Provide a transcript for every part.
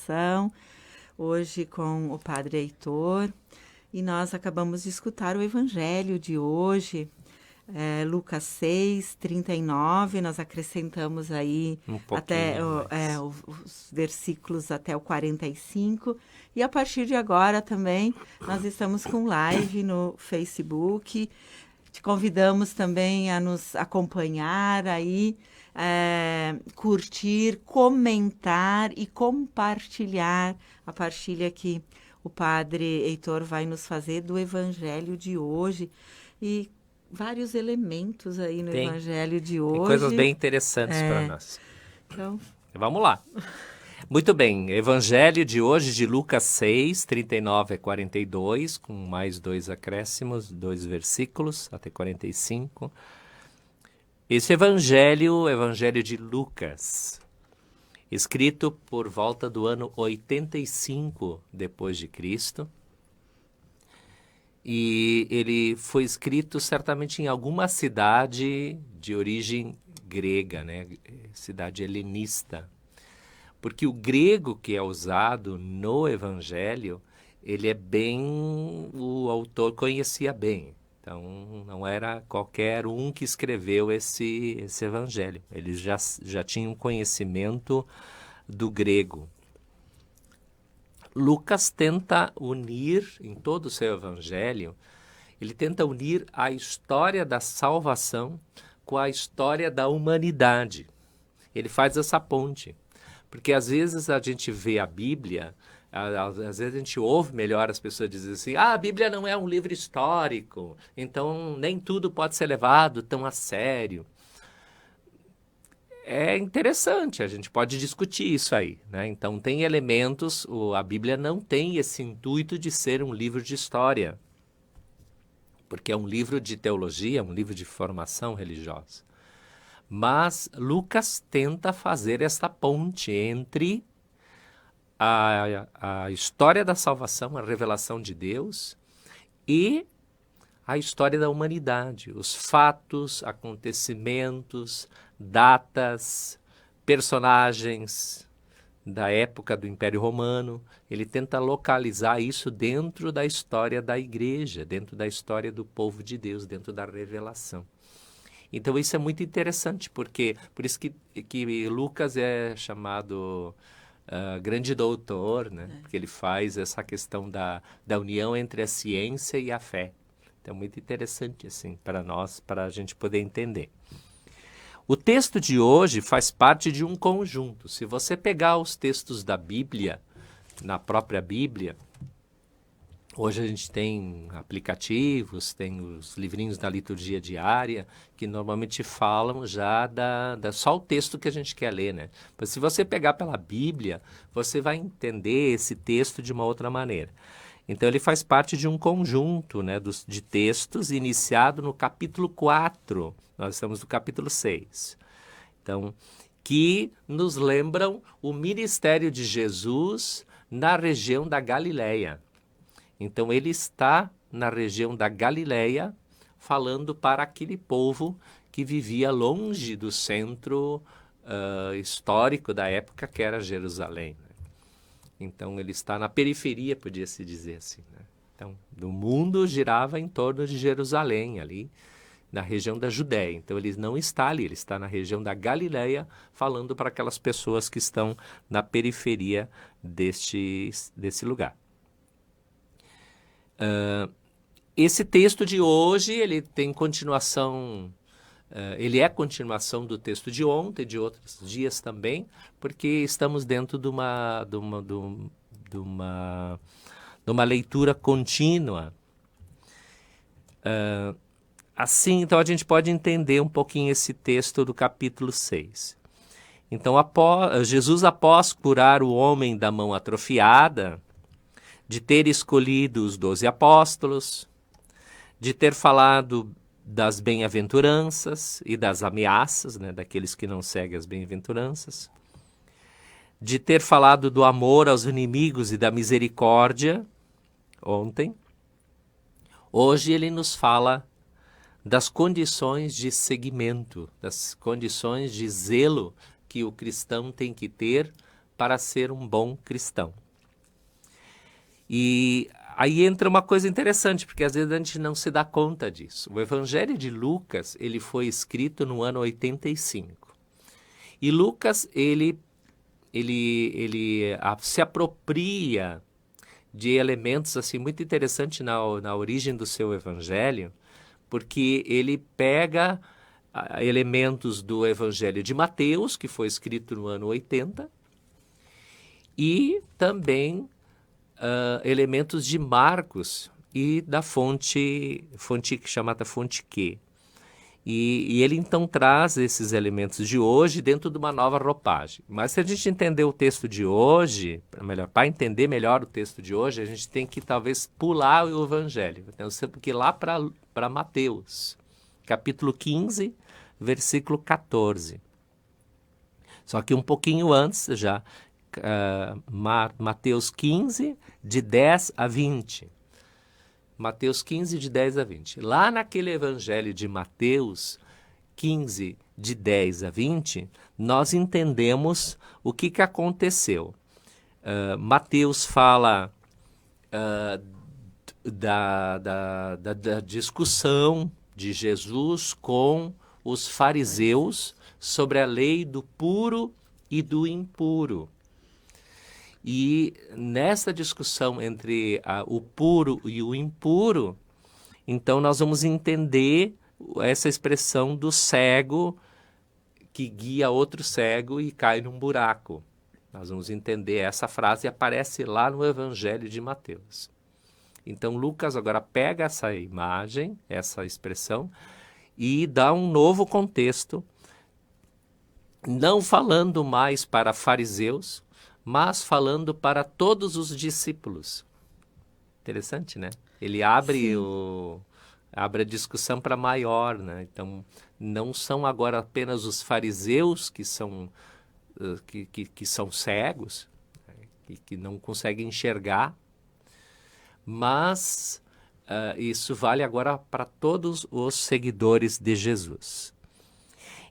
meditação, hoje com o Padre Heitor, e nós acabamos de escutar o Evangelho de hoje, Lucas 6, 39, nós acrescentamos aí até os versículos até o 45, e a partir de agora também nós estamos com live no Facebook. Te convidamos também a nos acompanhar aí, curtir, comentar e compartilhar a partilha que o Padre Heitor vai nos fazer do Evangelho de hoje, e vários elementos aí no Evangelho de hoje. Tem coisas bem interessantes para nós. Então, vamos lá. Muito bem, Evangelho de hoje de Lucas 6, 39 a 42, com mais 2 acréscimos, 2 versículos, até 45. Esse Evangelho de Lucas, escrito por volta do ano 85 depois de Cristo, e ele foi escrito certamente em alguma cidade de origem grega, né? Cidade helenista. Porque o grego que é usado no Evangelho, ele é bem, o autor conhecia bem. Então, não era qualquer um que escreveu esse Evangelho. Eles já tinham conhecimento do grego. Lucas tenta unir, em todo o seu Evangelho, ele tenta unir a história da salvação com a história da humanidade. Ele faz essa ponte. Porque às vezes a gente vê a Bíblia, às vezes a gente ouve melhor as pessoas dizerem assim, a Bíblia não é um livro histórico, então nem tudo pode ser levado tão a sério. É interessante, a gente pode discutir isso aí, né? Então tem elementos, a Bíblia não tem esse intuito de ser um livro de história, porque é um livro de teologia, um livro de formação religiosa. Mas Lucas tenta fazer essa ponte entre a história da salvação, a revelação de Deus, e a história da humanidade, os fatos, acontecimentos, datas, personagens da época do Império Romano. Ele tenta localizar isso dentro da história da igreja, dentro da história do povo de Deus, dentro da revelação. Então isso é muito interessante, porque por isso que Lucas é chamado grande doutor, né? Porque ele faz essa questão da união entre a ciência e a fé. Então é muito interessante assim, para nós, para a gente poder entender. O texto de hoje faz parte de um conjunto. Se você pegar os textos da Bíblia, na própria Bíblia, hoje a gente tem aplicativos, tem os livrinhos da liturgia diária, que normalmente falam já só o texto que a gente quer ler, né? Mas se você pegar pela Bíblia, você vai entender esse texto de uma outra maneira. Então ele faz parte de um conjunto, né, de textos iniciado no capítulo 4, nós estamos no capítulo 6. Então, que nos lembram o ministério de Jesus na região da Galileia. Então ele está na região da Galileia falando para aquele povo que vivia longe do centro histórico da época, que era Jerusalém. Então ele está na periferia, podia-se dizer assim, né? Então, o mundo girava em torno de Jerusalém, ali na região da Judéia. Então ele não está ali, ele está na região da Galileia, falando para aquelas pessoas que estão na periferia desse lugar. Esse texto de hoje, ele tem continuação, ele é continuação do texto de ontem, de outros dias também, porque estamos dentro de uma leitura contínua. Assim, então a gente pode entender um pouquinho esse texto do capítulo 6. Então, Jesus, após curar o homem da mão atrofiada, de ter escolhido os 12 apóstolos, de ter falado das bem-aventuranças e das ameaças, né, daqueles que não seguem as bem-aventuranças, de ter falado do amor aos inimigos e da misericórdia, ontem, hoje ele nos fala das condições de seguimento, das condições de zelo que o cristão tem que ter para ser um bom cristão. E aí entra uma coisa interessante, porque às vezes a gente não se dá conta disso. O Evangelho de Lucas, ele foi escrito no ano 85. E Lucas, ele se apropria de elementos assim muito interessantes na origem do seu Evangelho, porque ele pega elementos do Evangelho de Mateus, que foi escrito no ano 80, e também elementos de Marcos e da fonte chamada fonte Q. E ele então traz esses elementos de hoje dentro de uma nova roupagem. Mas se a gente entender o texto de hoje, para entender melhor o texto de hoje, a gente tem que talvez pular o Evangelho. Então, sempre que ir lá para Mateus, capítulo 15, versículo 14. Só que um pouquinho antes já, Mateus 15, de 10 a 20. Mateus 15, de 10 a 20. Lá naquele evangelho de Mateus 15, de 10 a 20, nós entendemos o que aconteceu. Mateus fala da discussão de Jesus com os fariseus sobre a lei do puro e do impuro. E nessa discussão entre o puro e o impuro, então nós vamos entender essa expressão do cego que guia outro cego e cai num buraco. Nós vamos entender essa frase, aparece lá no Evangelho de Mateus. Então Lucas agora pega essa imagem, essa expressão, e dá um novo contexto, não falando mais para fariseus, mas falando para todos os discípulos. Interessante, né? Ele abre a discussão para maior, né? Então, não são agora apenas os fariseus que são cegos, né? que não conseguem enxergar, mas isso vale agora para todos os seguidores de Jesus.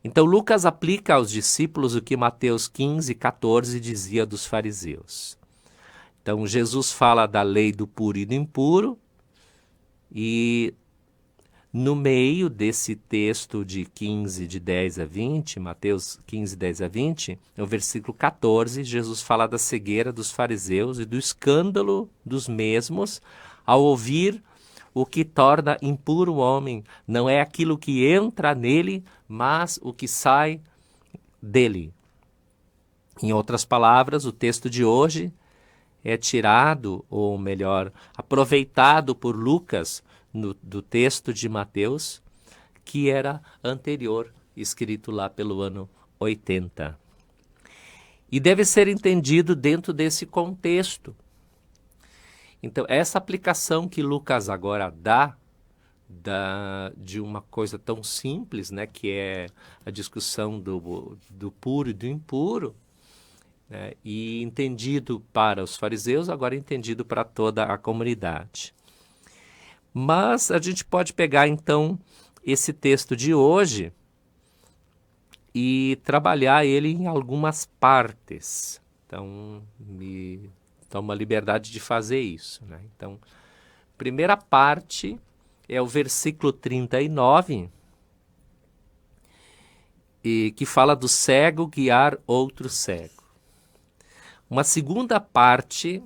Então, Lucas aplica aos discípulos o que Mateus 15, 14 dizia dos fariseus. Então, Jesus fala da lei do puro e do impuro, e no meio desse texto de 15, de 10 a 20, Mateus 15, 10 a 20, no versículo 14, Jesus fala da cegueira dos fariseus e do escândalo dos mesmos ao ouvir o que torna impuro o homem. Não é aquilo que entra nele, mas o que sai dele. Em outras palavras, o texto de hoje é tirado, ou melhor, aproveitado por Lucas do texto de Mateus, que era anterior, escrito lá pelo ano 80. E deve ser entendido dentro desse contexto. Então, essa aplicação que Lucas agora dá de uma coisa tão simples, né, que é a discussão do puro e do impuro, né, e entendido para os fariseus, agora entendido para toda a comunidade. Mas a gente pode pegar, então, esse texto de hoje e trabalhar ele em algumas partes. Então, me toma a liberdade de fazer isso, né? Então, primeira parte é o versículo 39, que fala do cego guiar outro cego. Uma segunda parte,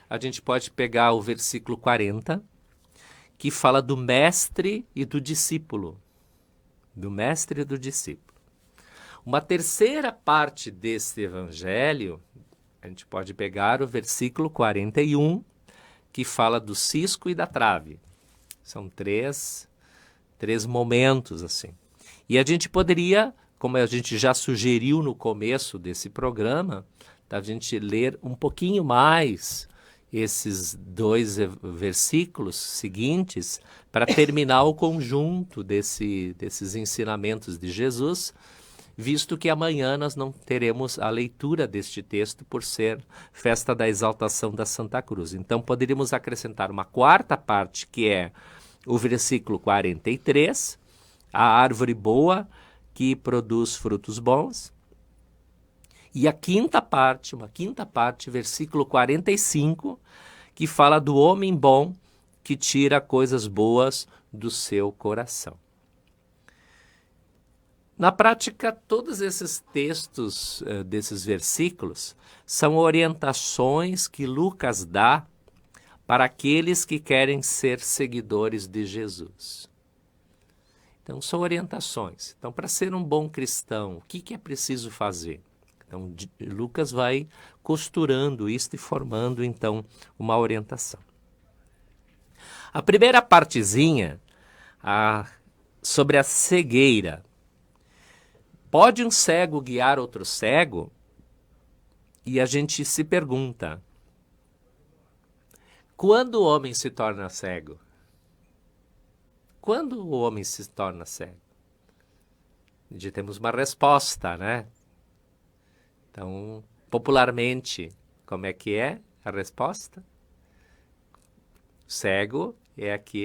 a gente pode pegar o versículo 40, que fala do mestre e do discípulo. Do mestre e do discípulo. Uma terceira parte desse evangelho, a gente pode pegar o versículo 41, que fala do cisco e da trave. São três momentos, assim. E a gente poderia, como a gente já sugeriu no começo desse programa, a gente ler um pouquinho mais esses dois versículos seguintes para terminar o conjunto desses ensinamentos de Jesus, visto que amanhã nós não teremos a leitura deste texto por ser festa da exaltação da Santa Cruz. Então poderíamos acrescentar uma quarta parte, que é o versículo 43, a árvore boa que produz frutos bons, E a quinta parte, versículo 45, que fala do homem bom que tira coisas boas do seu coração. Na prática, todos esses textos desses versículos são orientações que Lucas dá para aqueles que querem ser seguidores de Jesus. Então, são orientações. Então, para ser um bom cristão, o que é preciso fazer? Então, Lucas vai costurando isso e formando, então, uma orientação. A primeira partezinha, sobre a cegueira. Pode um cego guiar outro cego? E a gente se pergunta, quando o homem se torna cego? Quando o homem se torna cego? E temos uma resposta, né? Então, popularmente, como é que é a resposta? Cego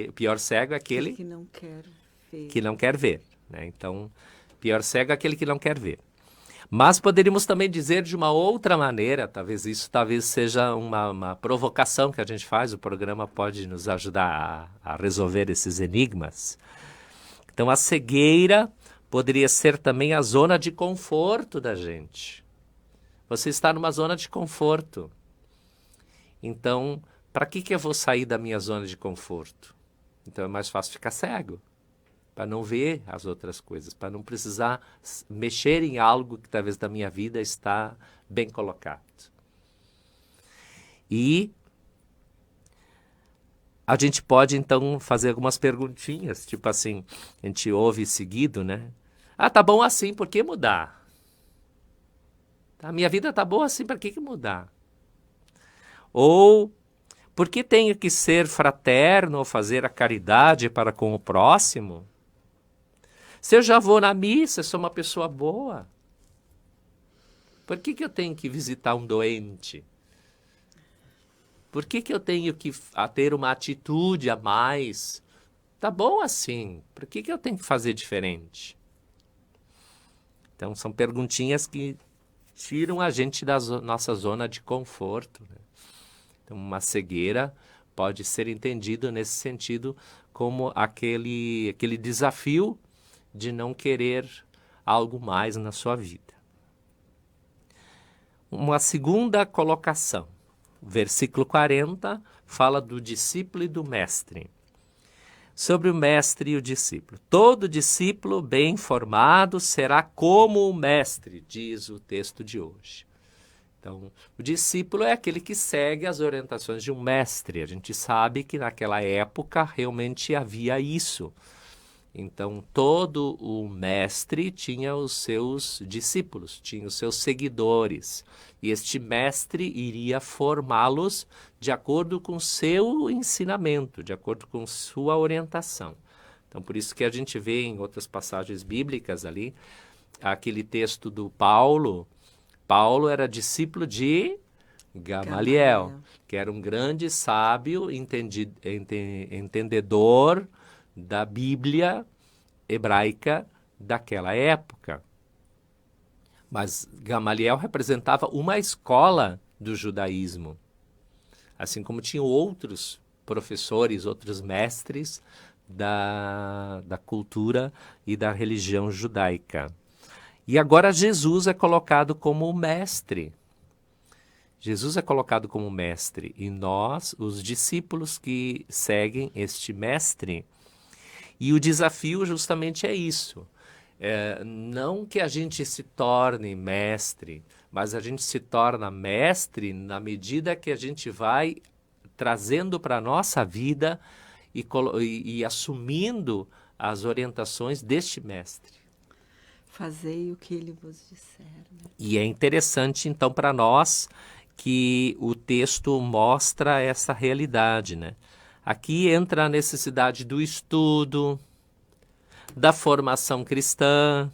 o pior cego é aquele que não quer ver. Que não quer ver, né? Então, pior cego é aquele que não quer ver. Mas poderíamos também dizer de uma outra maneira, talvez seja uma provocação que a gente faz, o programa pode nos ajudar a resolver esses enigmas. Então, a cegueira poderia ser também a zona de conforto da gente. Você está numa zona de conforto. Então, para que eu vou sair da minha zona de conforto? Então, é mais fácil ficar cego, para não ver as outras coisas, para não precisar mexer em algo que talvez da minha vida está bem colocado. E a gente pode, então, fazer algumas perguntinhas, tipo assim, a gente ouve seguido, né? Tá bom assim, por que mudar? A minha vida tá boa assim, para que mudar? Ou, por que tenho que ser fraterno ou fazer a caridade para com o próximo? Se eu já vou na missa, sou uma pessoa boa, por que eu tenho que visitar um doente? Por que eu tenho que ter uma atitude a mais? Tá bom assim, por que eu tenho que fazer diferente? Então, são perguntinhas que tiram a gente da nossa zona de conforto, né? Então, uma cegueira pode ser entendido nesse sentido como aquele desafio de não querer algo mais na sua vida. Uma segunda colocação. O versículo 40 fala do discípulo e do mestre. Sobre o mestre e o discípulo. Todo discípulo bem formado será como o mestre, diz o texto de hoje. Então, o discípulo é aquele que segue as orientações de um mestre. A gente sabe que naquela época realmente havia isso. Então, todo o mestre tinha os seus discípulos, tinha os seus seguidores. E este mestre iria formá-los de acordo com seu ensinamento, de acordo com sua orientação. Então, por isso que a gente vê em outras passagens bíblicas ali, aquele texto do Paulo. Paulo era discípulo de Gamaliel, que era um grande sábio, entendedor da Bíblia hebraica daquela época. Mas Gamaliel representava uma escola do judaísmo, assim como tinham outros professores, outros mestres da cultura e da religião judaica. E agora Jesus é colocado como mestre. Jesus é colocado como mestre e nós, os discípulos que seguem este mestre. E o desafio justamente é isso. Não que a gente se torne mestre, mas a gente se torna mestre na medida que a gente vai trazendo para a nossa vida e assumindo as orientações deste mestre. Fazei o que ele vos disser. Né? E é interessante, então, para nós que o texto mostra essa realidade, né? Aqui entra a necessidade do estudo, da formação cristã.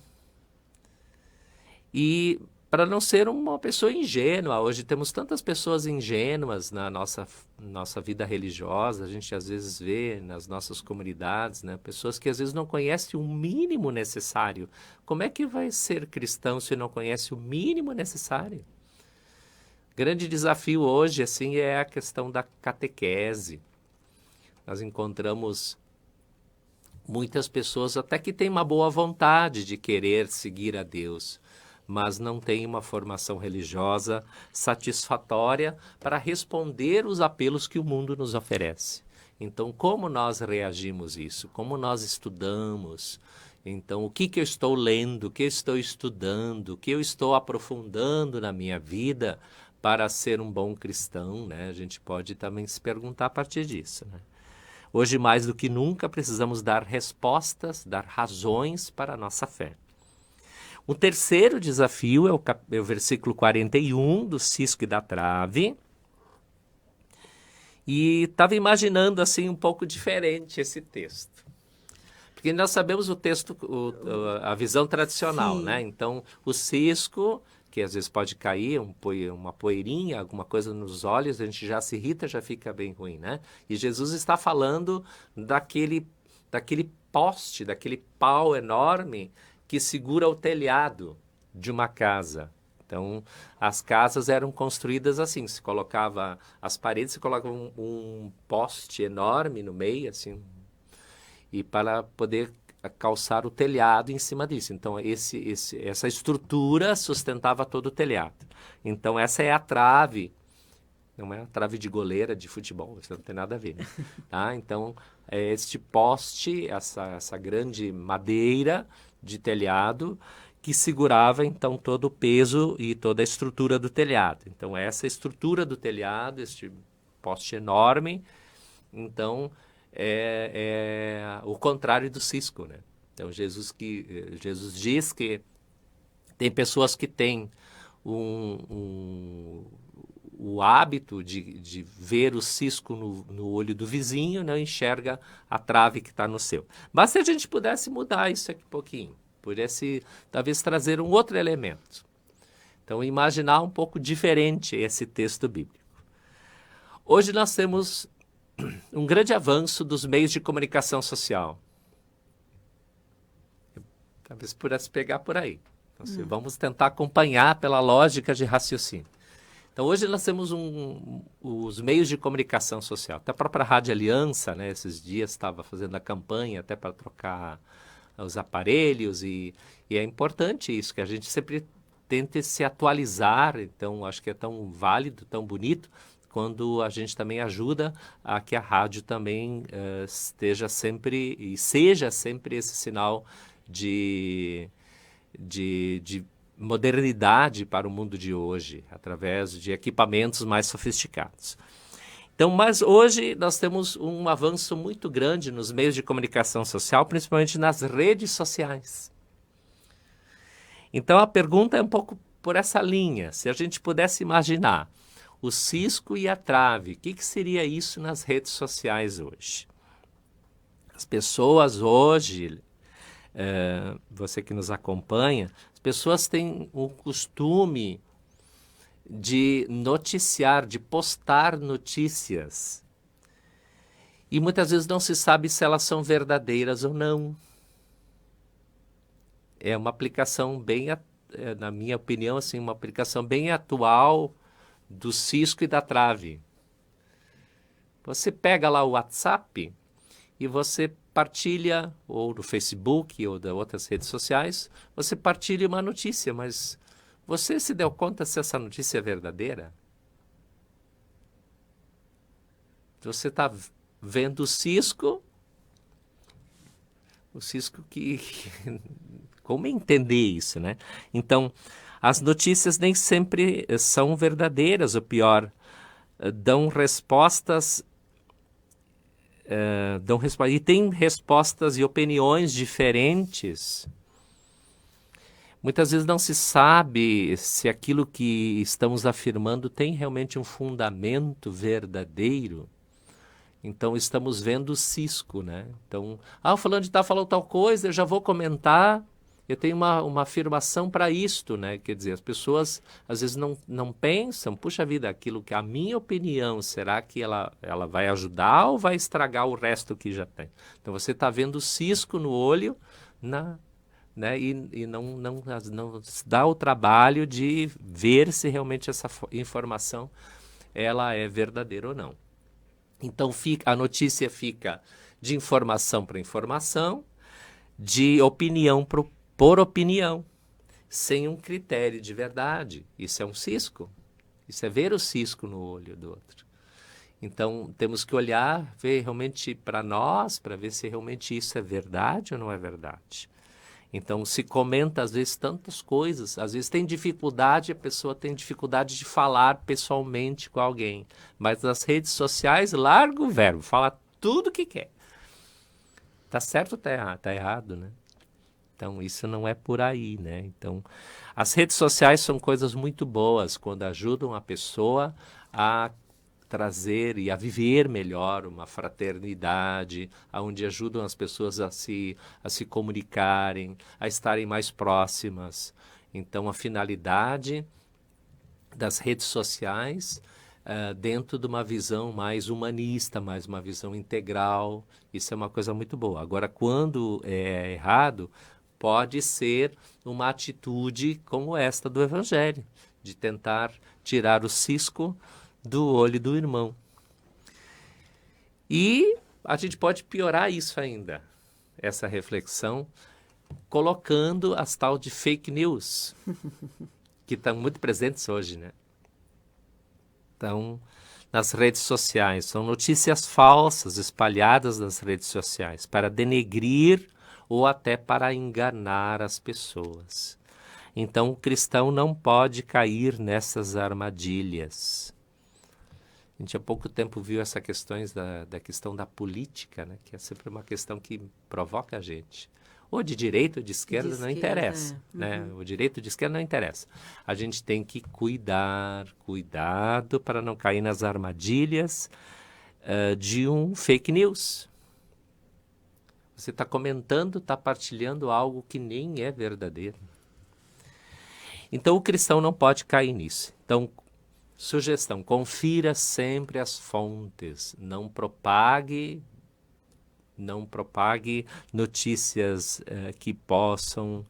E para não ser uma pessoa ingênua. Hoje temos tantas pessoas ingênuas na nossa vida religiosa, a gente às vezes vê nas nossas comunidades, né? Pessoas que às vezes não conhecem o mínimo necessário. Como é que vai ser cristão se não conhece o mínimo necessário? Grande desafio hoje, assim, é a questão da catequese. Nós encontramos muitas pessoas até que têm uma boa vontade de querer seguir a Deus, mas não têm uma formação religiosa satisfatória para responder os apelos que o mundo nos oferece. Então, como nós reagimos a isso? Como nós estudamos? Então, o que eu estou lendo? O que eu estou estudando? O que eu estou aprofundando na minha vida para ser um bom cristão, né? A gente pode também se perguntar a partir disso, né? Hoje, mais do que nunca, precisamos dar respostas, dar razões para a nossa fé. O terceiro desafio é o versículo 41 do cisco e da trave. E estava imaginando assim um pouco diferente esse texto. Porque nós sabemos o texto, a visão tradicional, Sim. né? Então, o cisco, que às vezes pode cair, uma poeirinha, alguma coisa nos olhos, a gente já se irrita, já fica bem ruim, né? E Jesus está falando daquele poste, daquele pau enorme que segura o telhado de uma casa. Então, as casas eram construídas assim, se colocava as paredes, se colocava um poste enorme no meio, assim, e para poder calçar o telhado em cima disso. Então, essa estrutura sustentava todo o telhado. Então, essa é a trave, não é a trave de goleira de futebol, isso não tem nada a ver, né? Tá? Então, é este poste, essa grande madeira de telhado que segurava, então, todo o peso e toda a estrutura do telhado. Então, essa estrutura do telhado, este poste enorme, então, é o contrário do cisco, né? Então, Jesus diz que tem pessoas que têm o hábito de ver o cisco no olho do vizinho, não enxerga a trave que está no seu. Mas se a gente pudesse mudar isso aqui um pouquinho, pudesse talvez trazer um outro elemento. Então, imaginar um pouco diferente esse texto bíblico. Hoje nós temos um grande avanço dos meios de comunicação social. Talvez pudesse pegar por aí. Então, vamos tentar acompanhar pela lógica de raciocínio. Então, hoje nós temos os meios de comunicação social. Até a própria Rádio Aliança, né, esses dias estava fazendo a campanha até para trocar os aparelhos e é importante isso, que a gente sempre tente se atualizar. Então, acho que é tão válido, tão bonito, quando a gente também ajuda a que a rádio também esteja sempre e seja sempre esse sinal de modernidade para o mundo de hoje, através de equipamentos mais sofisticados. Então, mas hoje nós temos um avanço muito grande nos meios de comunicação social, principalmente nas redes sociais. Então, a pergunta é um pouco por essa linha. Se a gente pudesse imaginar o cisco e a trave, o que seria isso nas redes sociais hoje? As pessoas hoje, você que nos acompanha, as pessoas têm o costume de noticiar, de postar notícias. E muitas vezes não se sabe se elas são verdadeiras ou não. É uma aplicação bem, na minha opinião, assim, uma aplicação bem atual do cisco e da trave. Você pega lá o WhatsApp e você partilha, ou no Facebook, ou de outras redes sociais, você partilha uma notícia, mas você se deu conta se essa notícia é verdadeira? Você está vendo o cisco que... Como entender isso, né? Então, as notícias nem sempre são verdadeiras, ou pior, dão respostas... e tem respostas e opiniões diferentes. Muitas vezes não se sabe se aquilo que estamos afirmando tem realmente um fundamento verdadeiro. Então, estamos vendo o cisco, né? Então, o fulano de tal falou tal coisa, eu já vou comentar Eu tenho uma afirmação para isto, né? Quer dizer, as pessoas às vezes não pensam, puxa vida, aquilo que a minha opinião, será que ela vai ajudar ou vai estragar o resto que já tem? Então você está vendo o cisco no olho, né? E não se dá o trabalho de ver se realmente essa informação ela é verdadeira ou não. Então a notícia fica de informação para informação, de opinião por opinião, sem um critério de verdade. Isso é um cisco. Isso é ver o cisco no olho do outro. Então, temos que olhar, ver realmente para nós, para ver se realmente isso é verdade ou não é verdade. Então, se comenta, às vezes, tantas coisas. Às vezes tem dificuldade, a pessoa tem dificuldade de falar pessoalmente com alguém. Mas nas redes sociais, larga o verbo, fala tudo o que quer. Tá certo ou tá errado, né? Então, isso não é por aí, né? Então, as redes sociais são coisas muito boas quando ajudam a pessoa a trazer e a viver melhor uma fraternidade, onde ajudam as pessoas a se comunicarem, a estarem mais próximas. Então, a finalidade das redes sociais, dentro de uma visão mais humanista, mais uma visão integral, isso é uma coisa muito boa. Agora, quando é errado, pode ser uma atitude como esta do Evangelho, de tentar tirar o cisco do olho do irmão. E a gente pode piorar isso ainda, essa reflexão, colocando as tal de fake news, que estão muito presentes hoje, né? Então, nas redes sociais, são notícias falsas espalhadas nas redes sociais para denegrir ou até para enganar as pessoas. Então, o cristão não pode cair nessas armadilhas. A gente há pouco tempo viu essas questões da questão da política, né? Que é sempre uma questão que provoca a gente. Ou de direita ou de esquerda, não interessa. Né? O direito de esquerda não interessa. A gente tem que cuidado para não cair nas armadilhas de um fake news. Você está comentando, está partilhando algo que nem é verdadeiro. Então o cristão não pode cair nisso. Então, sugestão, confira sempre as fontes, não propague notícias que possam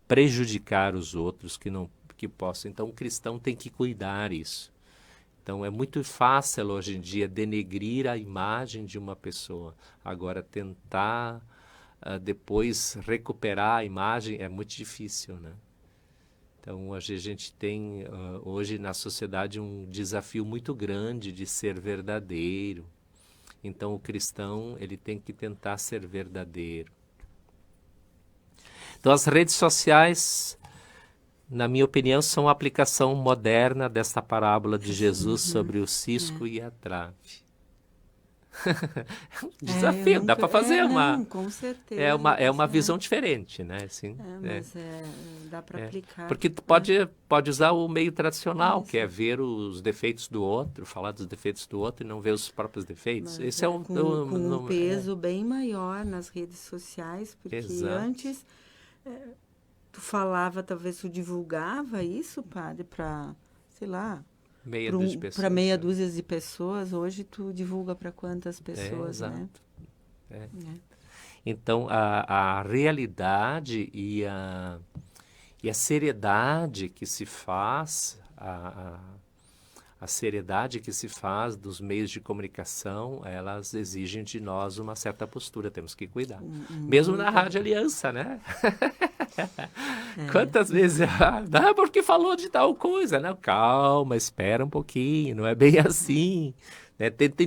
prejudicar os outros, que possam. Então o cristão tem que cuidar isso. Então é muito fácil hoje em dia denegrir a imagem de uma pessoa. Agora tentar depois recuperar a imagem é muito difícil, né? Então, hoje a gente tem, hoje na sociedade, um desafio muito grande de ser verdadeiro. Então, o cristão, ele tem que tentar ser verdadeiro. Então, as redes sociais, na minha opinião, são uma aplicação moderna dessa parábola de Jesus sobre o cisco e a trave. É um desafio, dá para fazer com certeza, é uma visão diferente, né? Assim, mas dá para aplicar. Porque tu pode usar o meio tradicional, que é ver os defeitos do outro, falar dos defeitos do outro e não ver os próprios defeitos. Mas Esse é com um peso bem maior nas redes sociais, porque antes tu falava, talvez tu divulgava isso, padre, para, sei lá, para meia dúzia de pessoas. Hoje tu divulga para quantas pessoas, né? Então, a realidade e a seriedade que se faz, a seriedade que se faz dos meios de comunicação, elas exigem de nós uma certa postura, temos que cuidar. Mesmo na Rádio Aliança, né? Quantas vezes, porque falou de tal coisa, né? Calma, espera um pouquinho, não é bem assim, né? Tenta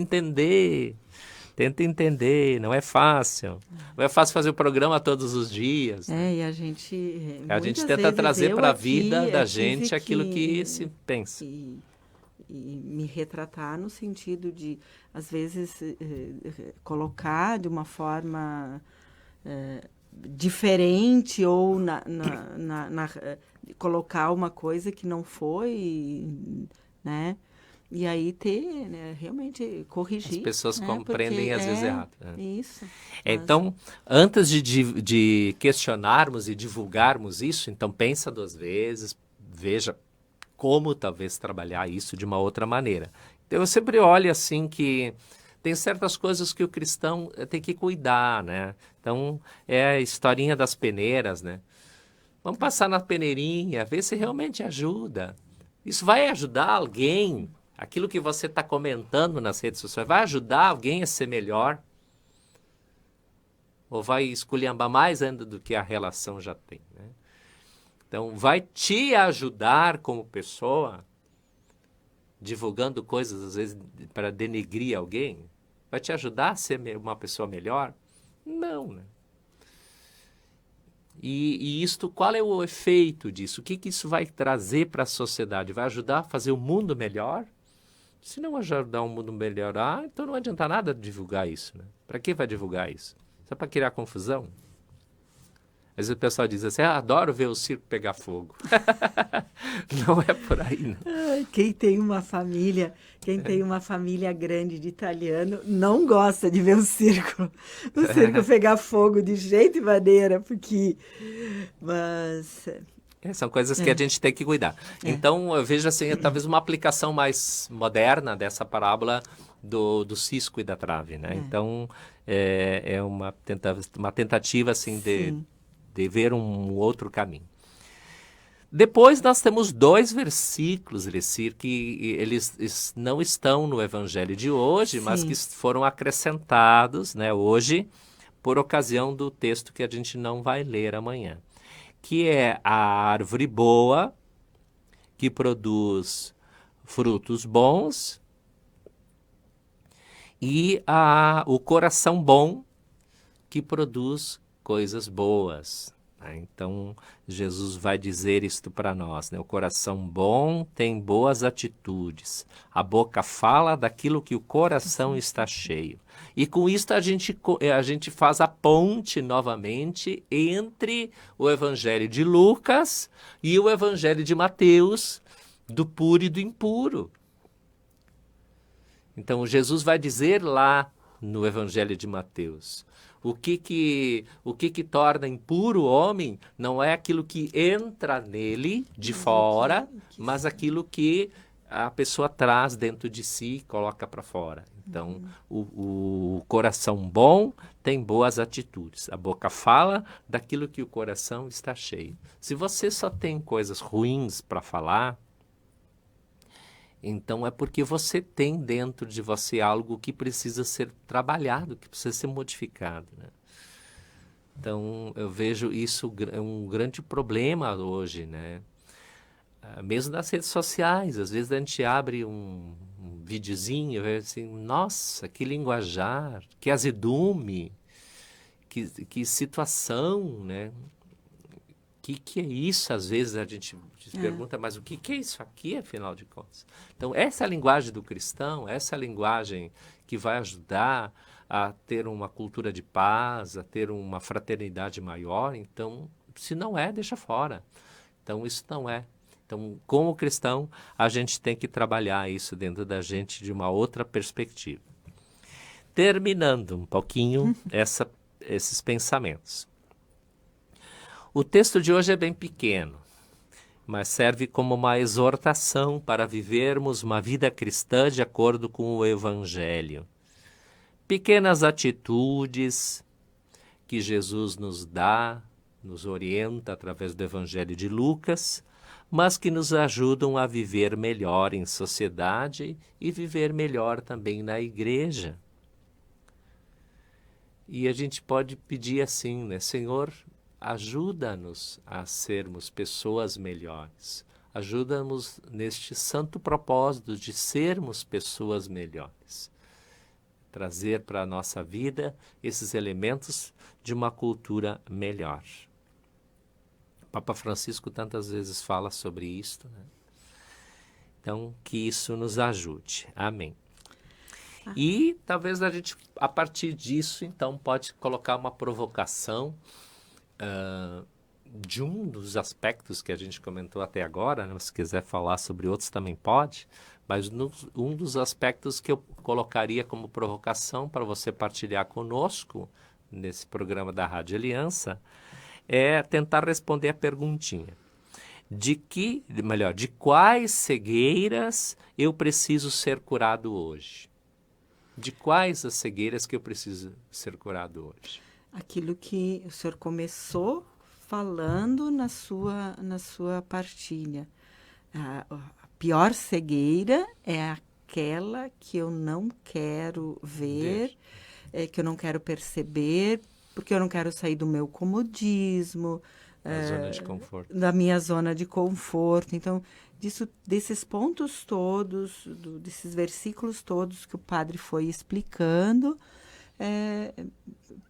entender, não é fácil. Não é fácil fazer o programa todos os dias. Né? E a gente tenta trazer para a vida da gente aquilo que se pensa. E me retratar no sentido de, às vezes, colocar de uma forma diferente ou colocar uma coisa que não foi, né? E aí ter, né, realmente corrigir. As pessoas né, compreendem porque às vezes errado. Isso. Então, antes de questionarmos e divulgarmos isso, então pensa 2 vezes, veja como talvez trabalhar isso de uma outra maneira. Então, eu sempre olho assim que tem certas coisas que o cristão tem que cuidar, né? Então, é a historinha das peneiras, né? Vamos passar na peneirinha, ver se realmente ajuda. Isso vai ajudar alguém? Aquilo que você está comentando nas redes sociais vai ajudar alguém a ser melhor? Ou vai esculhambar mais ainda do que a relação já tem, né? Então, vai te ajudar como pessoa, divulgando coisas, às vezes, para denegrir alguém? Vai te ajudar a ser uma pessoa melhor? Não, né? E isto, qual é o efeito disso? O que isso vai trazer para a sociedade? Vai ajudar a fazer o mundo melhor? Se não ajudar o mundo a melhorar, então não adianta nada divulgar isso, né? Para que vai divulgar isso? Só para criar confusão? Às vezes o pessoal diz assim, adoro ver o circo pegar fogo. Não é por aí, não. Quem tem uma família grande de italiano não gosta de ver o circo pegar fogo de jeito e maneira, porque, mas São coisas que a gente tem que cuidar. Então, eu vejo assim, talvez uma aplicação mais moderna dessa parábola do cisco e da trave, né? Então, é uma tentativa assim de ver um outro caminho. Depois nós temos 2 versículos, Lecir, que eles não estão no evangelho de hoje, mas que foram acrescentados, né, hoje, por ocasião do texto que a gente não vai ler amanhã, que é a árvore boa, que produz frutos bons, e o coração bom, que produz coisas boas. Então, Jesus vai dizer isto para nós, né? O coração bom tem boas atitudes. A boca fala daquilo que o coração está cheio. E com isso a gente faz a ponte novamente entre o Evangelho de Lucas e o Evangelho de Mateus, do puro e do impuro. Então, Jesus vai dizer lá no Evangelho de Mateus, o que torna impuro o homem não é aquilo que entra nele de fora, mas aquilo que a pessoa traz dentro de si e coloca para fora. Então, o coração bom tem boas atitudes. A boca fala daquilo que o coração está cheio. Se você só tem coisas ruins para falar, então é porque você tem dentro de você algo que precisa ser trabalhado, que precisa ser modificado, né? Então eu vejo isso um grande problema hoje, né? Mesmo nas redes sociais, às vezes a gente abre um videozinho e vê assim, nossa, que linguajar, que azedume, que situação, né? Que é isso? Às vezes a gente se pergunta, mas o que é isso aqui, afinal de contas? Então, essa é a linguagem do cristão, essa é a linguagem que vai ajudar a ter uma cultura de paz, a ter uma fraternidade maior. Então, se não é, deixa fora. Então, isso não é. Então, como cristão, a gente tem que trabalhar isso dentro da gente de uma outra perspectiva. Terminando um pouquinho esses pensamentos. O texto de hoje é bem pequeno, mas serve como uma exortação para vivermos uma vida cristã de acordo com o Evangelho. Pequenas atitudes que Jesus nos dá, nos orienta através do Evangelho de Lucas, mas que nos ajudam a viver melhor em sociedade e viver melhor também na igreja. E a gente pode pedir assim, né? Senhor, ajuda-nos a sermos pessoas melhores. Ajuda-nos neste santo propósito de sermos pessoas melhores. Trazer para a nossa vida esses elementos de uma cultura melhor. O Papa Francisco tantas vezes fala sobre isto, né? Então, que isso nos ajude. Amém. E talvez a gente, a partir disso, então, pode colocar uma provocação de um dos aspectos que a gente comentou até agora, né? Se quiser falar sobre outros também pode, Mas um dos aspectos que eu colocaria como provocação para você partilhar conosco, nesse programa da Rádio Aliança, é tentar responder a perguntinha. De quais cegueiras eu preciso ser curado hoje? De quais as cegueiras que eu preciso ser curado hoje? Aquilo que o senhor começou falando na sua partilha. A pior cegueira é aquela que eu não quero ver, que eu não quero perceber, porque eu não quero sair do meu comodismo, Zona de conforto. da minha zona de conforto. Então, desses pontos todos, desses versículos todos que o padre foi explicando,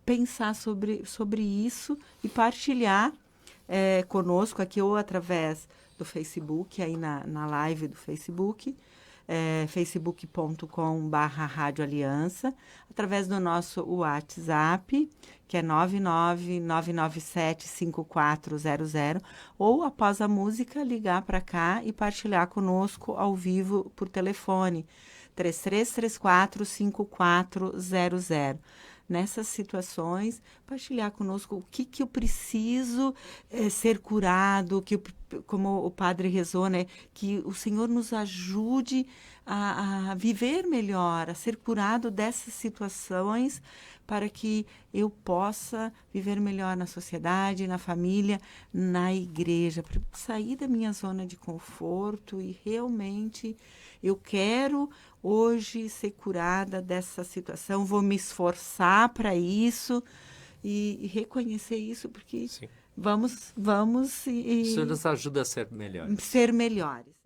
pensar sobre isso e partilhar conosco aqui ou através do Facebook, aí na live do Facebook, facebook.com/Rádio Aliança, através do nosso WhatsApp, que é 999975400, ou após a música ligar para cá e partilhar conosco ao vivo por telefone, 3334-5400. Nessas situações, partilhar conosco o que eu preciso ser curado, como o padre rezou, né? Que o Senhor nos ajude a viver melhor, a ser curado dessas situações, para que eu possa viver melhor na sociedade, na família, na igreja, para sair da minha zona de conforto e realmente eu quero hoje ser curada dessa situação, vou me esforçar para isso e reconhecer isso, porque Sim. vamos Isso nos ajuda a ser melhores. ser melhores.